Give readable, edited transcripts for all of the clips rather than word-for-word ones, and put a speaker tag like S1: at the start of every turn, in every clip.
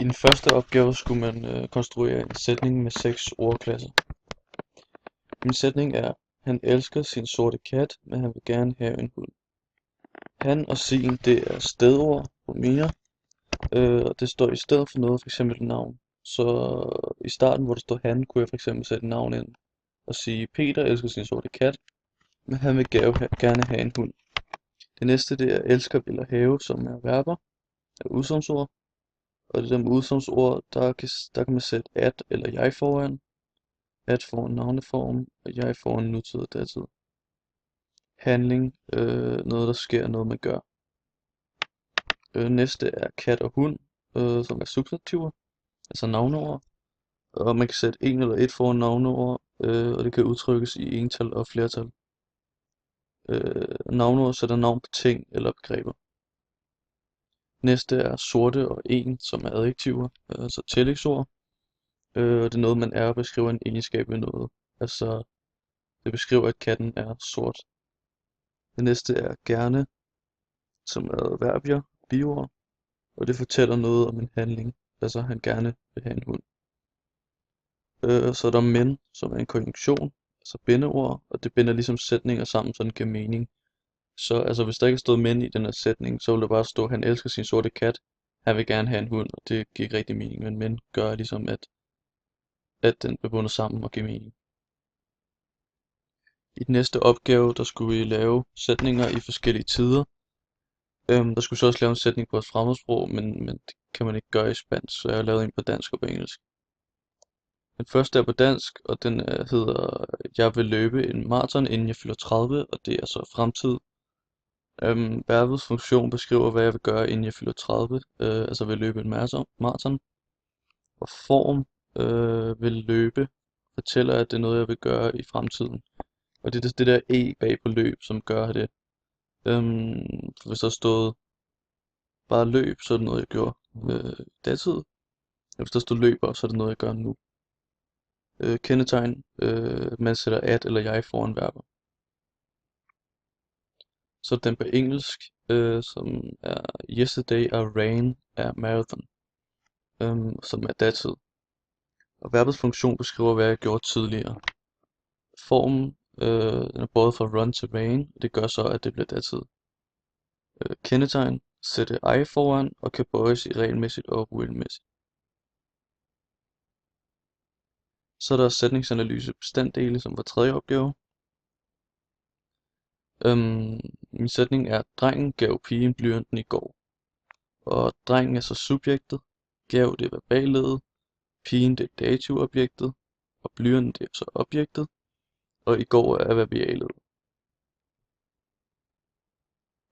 S1: I den første opgave skulle man konstruere en sætning med 6 ordklasser. Min sætning er: Han elsker sin sorte kat, men han vil gerne have en hund. Han og sin, det er stedord på mere, og det står i stedet for noget, f.eks. et navn. Så i starten, hvor der står han, kunne jeg f.eks. sætte et navn ind og sige: Peter elsker sin sorte kat, men han vil gerne have en hund. Det næste, det er elsker, vil og have, som er verber, er udsagnsord. Og det der med udsagnsord, der kan man sætte at eller jeg foran. At foran navneform, og jeg foran nutid og datid. Handling, noget der sker, noget man gør. Næste er kat og hund, som er substantiver, altså navneord. Og man kan sætte en eller et foran navneord, og det kan udtrykkes i ental og flertal. Navneord sætter navn på ting eller begreber. Næste er sorte og en, som er adjektiver, altså tillægsord. Det er noget, man er og beskriver en egenskab ved noget. Altså, det beskriver, at katten er sort. Det næste er gerne, som er verbier, biord, og det fortæller noget om en handling, altså han gerne vil have en hund. Så er der men, som er en konjunktion, altså bindeord, og det binder ligesom sætninger sammen, så den giver mening. Så altså, hvis der ikke stod men i den her sætning, så ville der bare stå, han elsker sin sorte kat, han vil gerne have en hund, og det giver ikke rigtig mening, men men gør ligesom, at den bliver bundet sammen og giver mening. I den næste opgave, der skulle vi lave sætninger i forskellige tider. Der skulle så også lave en sætning på et fremmedsprog, men det kan man ikke gøre i spansk, så jeg har lavet en på dansk og på engelsk. Den første er på dansk, og den hedder: Jeg vil løbe en maraton, inden jeg fylder 30, og det er så fremtid. Verbets funktion beskriver, hvad jeg vil gøre, inden jeg fylder 30, altså vil løbe en maraton. Og form vil løbe fortæller, at det er noget, jeg vil gøre i fremtiden. Og det er det der e bag på løb, som gør det. For hvis der stod bare løb, så er det noget, jeg gjorde datid. Og hvis der stod løber, så er det noget, jeg gør nu. Kendetegn, man sætter at eller jeg foran verber. Så den på engelsk, som er yesterday I ran er marathon, som er datid. Og verbets funktion beskriver, hvad jeg gjorde tidligere. Formen, den er både fra run til ran, og det gør så, at det bliver datid. Kendetegn, sætte I foran og kan bøjes i regelmæssigt og uregelmæssigt. Så er der sætningsanalyse bestanddele, som var tredje opgave. Min sætning er: drengen gav pigen blyanten i går. Og drengen er så subjektet, gav det er verballeddet, pigen det er dativobjektet, og blyanten det er så objektet, og i går er verbialleddet.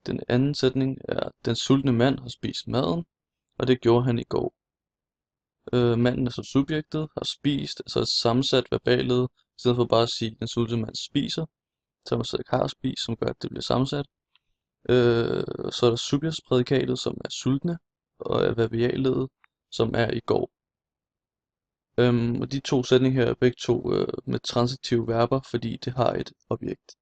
S1: Den anden sætning er: den sultne mand har spist maden, og det gjorde han i går. Manden er så subjektet, har spist, altså et sammensat verballed, i stedet for bare at sige, den sultne mand spiser, så man så ikke har spist, som gør, at det bliver sammensat. Så er der subjektsprædikatet, som er sultne, og er verbialleddet, som er i går. Og de to sætninger her er begge to med transitive verber, fordi det har et objekt.